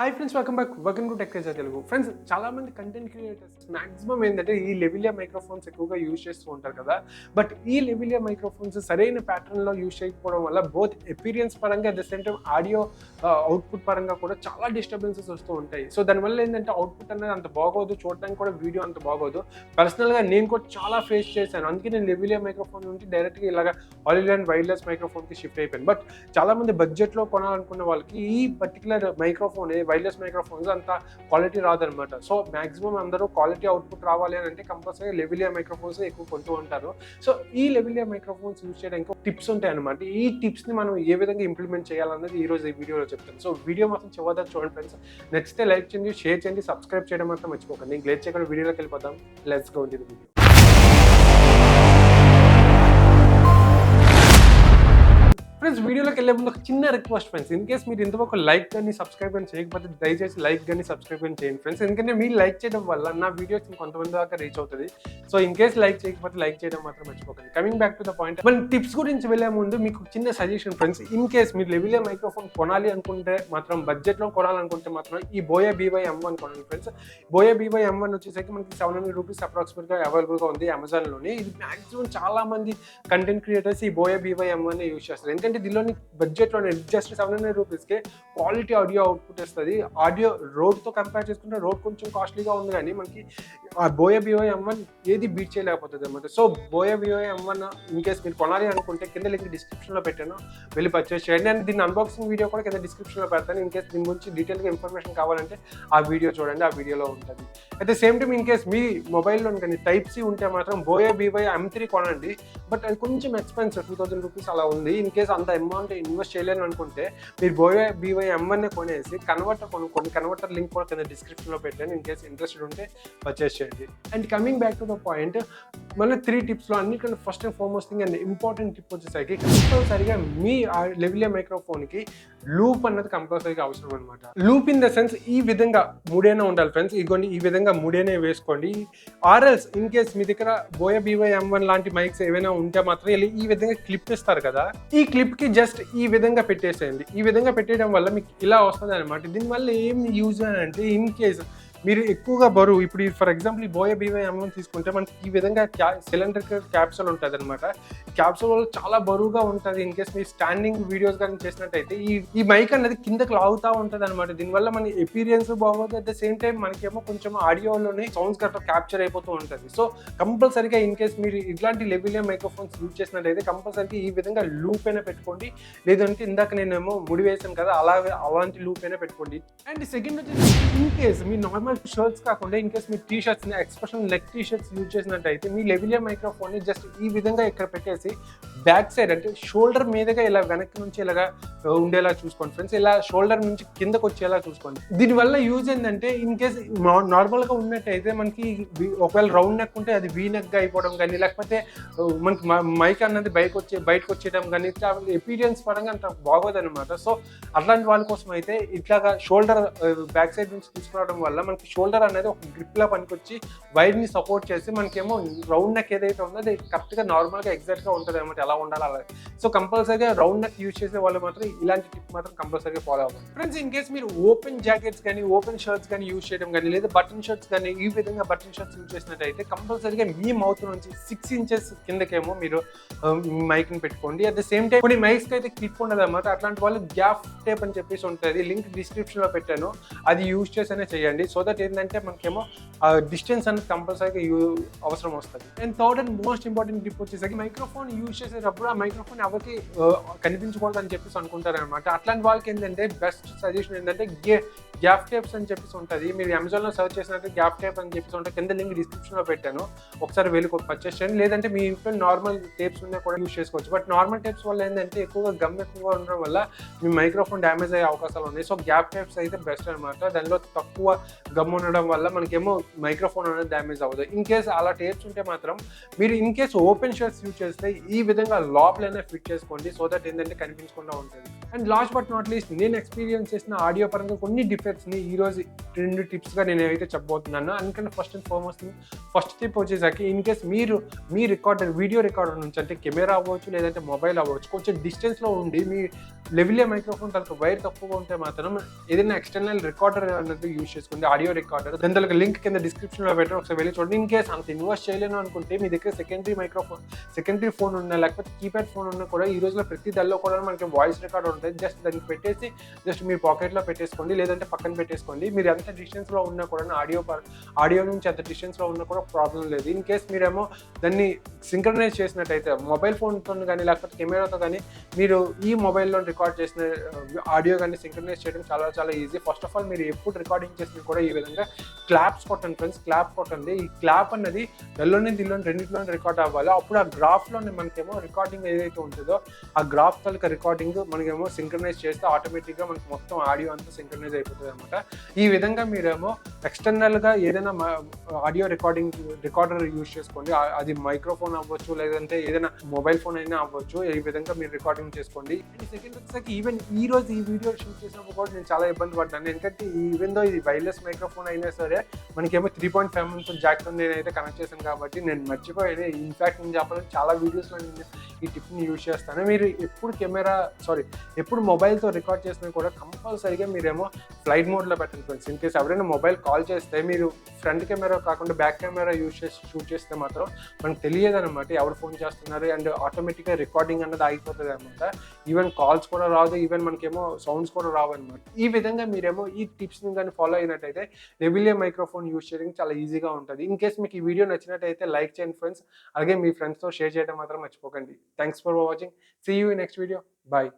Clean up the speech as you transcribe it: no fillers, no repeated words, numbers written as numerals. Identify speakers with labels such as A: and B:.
A: Hi friends, welcome back. Welcome to Teja Telugu. Friends, చాలా మంది content creators maximum ఏంటంటే ఈ లెవిలియర్ మైక్రోఫోన్స్ ఎక్కువగా యూజ్ చేస్తూ ఉంటారు కదా. బట్ ఈ లెవిలియర్ మైక్రోఫోన్స్ సరైన ప్యాటర్న్లో యూజ్ చేయకపోవడం వల్ల బోత్ ఎపీరియన్స్ పరంగా at the same time audio output పరంగా కూడా చాలా డిస్టర్బెన్సెస్ వస్తూ ఉంటాయి. సో దానివల్ల ఏంటంటే అవుట్పుట్ అనేది అంత బాగోదు, చూడడానికి కూడా వీడియో అంత బాగోదు. పర్సనల్గా నేను కూడా చాలా ఫేస్ చేశాను. అందుకే నేను లెవిలియర్ మైక్రోఫోన్ నుండి డైరెక్ట్గా ఇలాగ ఆల్ అండ్ వైర్లెస్ మైక్రోఫోన్కి షిఫ్ట్ అయిపోయాను. బట్ చాలామంది బడ్జెట్లో కొనాలనుకున్న వాళ్ళకి ఈ పర్టికులర్ మైక్రోఫోన్ వైర్లెస్ మైక్రోఫోన్స్ అంత క్వాలిటీ రాదనమాట. సో మాక్సిమం అందరూ క్వాలిటీ అవుట్పుట్ రావాలి అని అంటే కంపల్సరీ లెవిలియర్ మైక్రోఫోన్స్ ఎక్కువ కొంటూ ఉంటారు. సో ఈ లెవిలియర్ మైక్రోఫోన్స్ యూజ్ చేయడానికి టిప్స్ ఉంటాయి అనమాట. ఈ టిప్స్ని మనం ఏ విధంగా ఇంప్లిమెంట్ చేయాలన్నది ఈ రోజు ఈ వీడియోలో చెప్తాను. సో వీడియో మాత్రం చివరిదాకా చూడండి ఫ్రెండ్స్. నచ్చితే లైక్ చేయండి, షేర్ చేయండి, సబ్స్క్రైబ్ చేయడం మాత్రం మర్చిపోకండి. నేను లేట్ చేయకుండా వీడియోలోకి వెళ్ళిపోతాం. Let's go into the video. Friends, వీడియోలోకి వెళ్ళే ముందు ఒక చిన్న రిక్వెస్ట్ ఫ్రెండ్స్. ఇన్ కేస్ మీరు ఇంతవరకు లైక్ కానీ సబ్స్క్రైబ్ కానీ చేయకపోతే దయచేసి లైక్ కానీ సబ్స్క్రైబ్ కానీ చేయండి ఫ్రెండ్స్. ఎందుకంటే మీరు లైక్ చేయడం వల్ల నా వీడియోస్ కొంతమంది దాకా రీచ్ అవుతుంది. సో ఇన్ కేస్ లైక్ చేయకపోతే లైక్ చేయడం మాత్రం మర్చిపోకండి. Coming back to the point, మన టిప్స్ గురించి వెళ్ళే ముందు మీకు చిన్న సజెషన్ ఫ్రెండ్స్. ఇన్ కేస్ మీరు లెవిలియర్ మైక్రోఫోన్ కొనాలి అనుకుంటే మాత్రం, బడ్జెట్లో కొనాలనుకుంటే మాత్రం ఈ బోయా BY-M1 కొనండి ఫ్రెండ్స్. బోయా BY-M1 వచ్చేసరికి మనకి 700 రూపీస్ అప్రాక్సిమేట్గా అవైలబుల్గా ఉంది అమెజాన్లోని. ఇది మాక్సిమం చాలా మంది కంటెంట్ క్రియేటర్స్ ఈ బోయా BY-M1 యూజ్ చేస్తారు. ఎందుకంటే దీనిలోని బడ్జెట్లోనే జస్ట్ 700 రూపీస్కే క్వాలిటీ ఆడియో అవుట్పుట్ వస్తుంది. ఆడియో రోడ్తో కంపేర్ చేసుకుంటే రోడ్ కొంచెం కాస్ట్లీగా ఉంది, కానీ మనకి ఆ బోయా BY-M1 ఏది బీట్ చేయలేకపోతుంది అనమాట. So buoy BY-M1 in case మీరు కొనాలి అనుకుంటే కింద లింక్ డిస్క్రిప్షన్లో పెట్టాను, వెళ్ళి పర్చేస్ చేయండి. అండ్ దీని అన్బాక్సింగ్ వీడియో కూడా కింద డిస్క్రిప్షన్లో పెడతాను. ఇన్ కేస్ దీని గురించి డీటెయిల్గా ఇన్ఫర్మేషన్ కావాలంటే ఆ వీడియో చూడండి, ఆ వీడియోలో ఉంటుంది. At the same time in case మీ మొబైల్లో కానీ Type-C ఉంటే మాత్రం బోయా BY-M3 కొనండి. బట్ అది కొంచెం ఎక్స్పెన్సివ్, 2000 రూపీస్ అలా ఉంది. ఇన్ కేస్ అంత అమౌంట్ ఇన్వెస్ట్ చేయలేను అనుకుంటే మీరు బోయా BY-M1 కొనేసి కన్వర్టర్ కొనుక్కోండి. కన్వర్టర్ లింక్ కూడా కింద డిస్క్రిప్షన్లో పెట్టాను. ఇన్ కేస్ ఇంట్రెస్టెడ్ ఉంటే పర్చేస్ చేయండి. And coming back to the point, మన 3 టిప్స్లో అన్నిటికంటే first and foremost thing and important tip వచ్చేసరికి కంపల్సరీగా మీ లెవిలియర్ మైక్రోఫోన్కి లూప్ అన్నది కంపల్సరీగా అవసరం అనమాట. లూప్ ఇన్ ద సెన్స్ ఈ విధంగా ముడేనా ఉండాలి ఫ్రెండ్స్. ఇదిగోండి, ఈ విధంగా ముడేనే వేసుకోండి. ఆర్ఎల్స్ ఇన్ కేస్ మీ దగ్గర బోయా BY-M1 లాంటి మైక్స్ ఏవైనా ఉంటే మాత్రం ఈ విధంగా క్లిప్ ఇస్తారు కదా, ఈ క్లిప్కి జస్ట్ ఈ విధంగా పెట్టేసేయండి. ఈ విధంగా పెట్టేయడం వల్ల మీకు ఇలా వస్తుంది అనమాట. దీనివల్ల ఏం యూజ్ అని అంటే, ఇన్ కేస్ మీరు ఎక్కువగా బరువు, ఇప్పుడు ఫర్ ఎగ్జాంపుల్ ఈ బోయా BY-M1 తీసుకుంటే మనకి ఈ విధంగా సిలిండర్ క్యాప్సూల్ ఉంటుంది అనమాట. క్యాప్సూల్ వల్ల చాలా బరువుగా ఉంటుంది. ఇన్ కేస్ మీరు స్టాండింగ్ వీడియోస్ కానీ చేసినట్టయితే ఈ మైక్ అనేది కిందకి లాగుతూ ఉంటుంది అనమాట. దీనివల్ల మన ఎపీరియన్స్ బాగోదు. అట్ ద సేమ్ టైం మనకేమో కొంచెం ఆడియోలోనే సౌండ్స్ కరెక్ట్ క్యాప్చర్ అయిపోతూ ఉంటుంది. సో కంపల్సరీగా ఇన్ కేస్ మీరు ఇట్లాంటి లెవిలియర్ మైక్రోఫోన్స్ యూజ్ చేసినట్టయితే కంపల్సరీగా ఈ విధంగా లూప్ అయినా పెట్టుకోండి. లేదంటే ఇందాక నేనేమో ముడి వేసాను కదా, అలాంటి లూప్ అయినా పెట్టుకోండి. అండ్ సెకండ్ వచ్చేసి, ఇన్ కేస్ మీ నార్మల్ షర్ట్స్ కాకుండా ఇన్ కేస్ మీ T-shirts expression leg T-shirts use చేసినట్టయితే మీ లెవిలియర్ మైక్రోఫోన్ని జస్ట్ ఈ విధంగా ఇక్కడ పెట్టేసి బ్యాక్ సైడ్ అంటే షోల్డర్ మీదగా ఇలా వెనక్కి నుంచి ఇలాగా ఉండేలా చూసుకోండి ఫ్రెండ్స్. ఇలా షోల్డర్ నుంచి కిందకు వచ్చేలా చూసుకోండి. దీనివల్ల యూజ్ ఏంటంటే, ఇన్ కేస్ నార్మల్గా ఉన్నట్టయితే మనకి ఒకవేళ రౌండ్ నెక్ ఉంటే అది వీ నెక్గా అయిపోవడం కానీ, లేకపోతే మనకి మైక్ అన్నది బయటకు వచ్చేయడం కానీ, ఎపీరియన్స్ పరంగా అంత బాగోదన్నమాట. సో అట్లాంటి వాళ్ళ కోసం అయితే ఇట్లాగా షోల్డర్ బ్యాక్ సైడ్ నుంచి తీసుకురావడం వల్ల మనకి షోల్డర్ అనేది ఒక గ్రిప్లా పనికొచ్చి వైర్ని సపోర్ట్ చేసి మనకేమో రౌండ్ నెక్ ఏదైతే ఉందో అది కరెక్ట్గా నార్మల్గా ఎగ్జాక్ట్గా ఉంటుంది అనమాట, ఎలా ఉండాలి అలా. సో కంపల్సరీగా రౌండ్ నెక్ యూజ్ చేసే వాళ్ళు మాత్రం ఇలాంటి టిప్ మాత్రం కంపల్సరీగా ఫాలో అవ్వాలి ఫ్రెండ్స్. ఇన్ కేస్ మీరు ఓపెన్ జాకెట్స్ కానీ ఓపెన్ షర్ట్స్ కానీ యూజ్ చేయడం కానీ, లేదా బటన్ షర్ట్స్ కానీ ఈ విధంగా బటన్ షర్ట్స్ యూజ్ చేసినట్టయితే కంపల్సరీగా మీ మౌత్ నుంచి 6 ఇంచెస్ కిందకేమో మీరు మైక్ని పెట్టుకోండి. అట్ ద సేమ్ టైం కొన్ని మైక్స్కి అయితే క్లిప్ ఉండదు అనమాట. అట్లాంటి వాళ్ళు గ్యాప్ టేప్ అని చెప్పేసి ఉంటుంది, లింక్ డిస్క్రిప్షన్లో పెట్టాను, అది యూజ్ చేసేనే చేయండి. సో దట్ ఏంటంటే మనకేమో డిస్టెన్స్ అనేది కంపల్సరీగా అవసరం వస్తుంది. And third and most important tip వచ్చేసరికి మైక్రోఫోన్ యూజ్ చేసేటప్పుడు ఆ మైక్రోఫోన్ ఎవరికి కనిపించకూడదు అని చెప్పేసి అనుకుంటారు అనమాట. అట్లాంటి వాళ్ళకి ఏంటంటే బెస్ట్ సజెషన్ ఏంటంటే గ్యాప్ టేప్స్ అని చెప్పేసి ఉంటుంది. మీరు అమెజాన్లో సర్చ్ చేసినట్టు గ్యాప్ టేప్ అని చెప్పేసి ఉంటుంది, కింద లింక్ డిస్క్రిప్షన్లో పెట్టాను, ఒకసారి వెళ్ళి పర్చేస్ చేయండి. లేదంటే మీ ఇంట్లో నార్మల్ టేప్స్ ఉన్నా కూడా యూజ్ చేసుకోవచ్చు. బట్ నార్మల్ టేప్స్ వల్ల ఏంటంటే ఎక్కువగా గమ్ ఎక్కువగా ఉండడం వల్ల మీ మైక్రోఫోన్ డ్యామేజ్ అయ్యే అవకాశాలు ఉన్నాయి. సో గ్యాప్ టేప్స్ అయితే బెస్ట్ అనమాట. దానిలో తక్కువ గమ్ ఉండడం వల్ల మనకేమో మైక్రోఫోన్ అనేది డ్యామేజ్ అవ్వదు. ఇన్ కేస్ అలా టేప్స్ ఉంటే మాత్రం మీరు in case open shirts use చేస్తే ఈ విధంగా లోపలైనా ఫిట్ చేసుకోండి. సో దట్ ఏంటంటే కనిపించకుండా ఉంటుంది. And last but not least, నేను ఎక్స్పీరియన్స్ చేసిన ఆడియో పరంగా కొన్ని డిఫెక్ట్స్ని ఈరోజు 2 టిప్స్గా నేను ఏవైతే చెప్పబోతున్నాను. అందుకని ఫస్ట్ అండ్ ఫస్ట్ టిప్ వచ్చేసరికి, ఇన్ కేస్ మీరు మీ వీడియో రికార్డర్ నుంచి అంటే కెమెరా అవ్వచ్చు లేదంటే మొబైల్ అవ్వచ్చు కొంచెం డిస్టెన్స్లో ఉండి మీ లెవిలియర్ మైక్రోఫోన్ తనకు వైర్ తక్కువగా ఉంటే మాత్రం ఏదైనా ఎక్స్టర్నల్ రికార్డర్ అనేది యూజ్ చేసుకోండి, ఆడియో రికార్డర్. దాని తనకు లింక్ కింద డిస్క్రిప్షన్లో పెట్టడం, ఒకసారి వెళ్ళి చూడండి. ఇన్ కేస్ అంత ఇన్వెస్ట్ చేయలేను అనుకుంటే మీ దగ్గర సెకండరీ ఫోన్ ఉన్నా లేకపోతే కీప్యాడ్ ఫోన్ ఉన్నా కూడా ఈ రోజులో ప్రతి దానిలో కూడా మనకి వాయిస్ రికార్డర్ ఉంటుంది. జస్ట్ దాన్ని పెట్టేసి జస్ట్ మీ పాకెట్లో పెట్టేసుకోండి, లేదంటే పక్కన పెట్టేసుకోండి. మీరు ఎంత డిస్టెన్స్లో ఉన్నా కూడా ఆడియో నుంచి ఎంత డిస్టెన్స్లో ఉన్నా కూడా ప్రాబ్లం లేదు. ఇన్ కేస్ మీరేమో దాన్ని సింక్రనైజ్ చేసినట్టయితే మొబైల్ ఫోన్తో కానీ లేకపోతే కెమెరాతో కానీ మీరు ఈ మొబైల్లో రికార్డ్ చేసిన ఆడియో కానీ సింక్రనైజ్ చేయడం చాలా చాలా ఈజీ. ఫస్ట్ ఆఫ్ ఆల్ మీరు ఎప్పుడు రికార్డింగ్ చేసినా కూడా ఈ విధంగా క్లాప్స్ కొట్టండి ఫ్రెండ్స్, క్లాప్ కొట్టండి. ఈ క్లాప్ అన్నది దానిలోని దీనిలోని రెండింటిలోనే రికార్డ్ అవ్వాలి. అప్పుడు ఆ గ్రాఫ్లోనే మనకేమో రికార్డింగ్ ఏదైతే ఉంటుందో ఆ గ్రాఫ్ తాలూకా రికార్డింగ్ మనకేమో సింక్రనైజ్ చేస్తే ఆటోమేటిక్గా మనకి మొత్తం ఆడియో అంతా సింక్రనైజ్ అయిపోతుంది అనమాట. ఈ విధంగా మీరేమో ఎక్స్టర్నల్గా ఏదైనా ఆడియో రికార్డర్ యూజ్ చేసుకోండి. అది మైక్రోఫోన్ అవ్వచ్చు, లేదంటే ఏదైనా మొబైల్ ఫోన్ అయినా అవ్వచ్చు. ఈ విధంగా మీరు రికార్డింగ్ చేసుకోండి. సెకండ్ వచ్చేసరికి ఈవెన్ ఈ రోజు ఈ వీడియో షూట్ చేసినప్పుడు కూడా నేను చాలా ఇబ్బంది పడ్డాను. ఎందుకంటే ఈవెన్ దో ఇది వైర్లెస్ మైక్రోఫోన్ అయినా సరే మనకేమో 3.5 జాక్తో నేనైతే కనెక్ట్ చేశాను కాబట్టి నేను మర్చిపోయాను. ఇన్ఫాక్ట్ నేను చెప్పాలని చాలా వీడియోస్లో నేను ఈ టిప్ని యూజ్ చేస్తాను. మీరు ఎప్పుడు మొబైల్తో రికార్డ్ చేసినా కూడా కంపల్సరీగా మీరేమో ఫ్లైట్ మోడ్లో పెట్టండి ఫ్రెండ్స్. ఇన్ కేస్ ఎవరైనా మొబైల్ కాల్ చేస్తే మీరు ఫ్రంట్ కెమెరా కాకుండా బ్యాక్ కెమెరా యూజ్ చేసి షూట్ చేస్తే మాత్రం మనకు తెలియదు అనమాట ఎవరు ఫోన్ చేస్తున్నారు. అండ్ ఆటోమేటిక్గా రికార్డింగ్ అన్నది ఆగిపోతుంది అనమాట. ఈవెన్ కాల్స్ కూడా రాదు, ఈవెన్ మనకేమో సౌండ్స్ కూడా రావు అనమాట. ఈ విధంగా మీరేమో ఈ టిప్స్ని కానీ ఫాలో అయినట్టయితే లెవిలియర్ మైక్రోఫోన్ యూజ్ చేయడం చాలా ఈజీగా ఉంటుంది. ఇన్ కేస్ మీకు ఈ వీడియో నచ్చినట్టయితే లైక్ చేయండి ఫ్రెండ్స్. అలాగే మీ ఫ్రెండ్స్తో షేర్ చేయడం మాత్రం మర్చిపోకండి. Thanks for watching. See you in next video. Bye.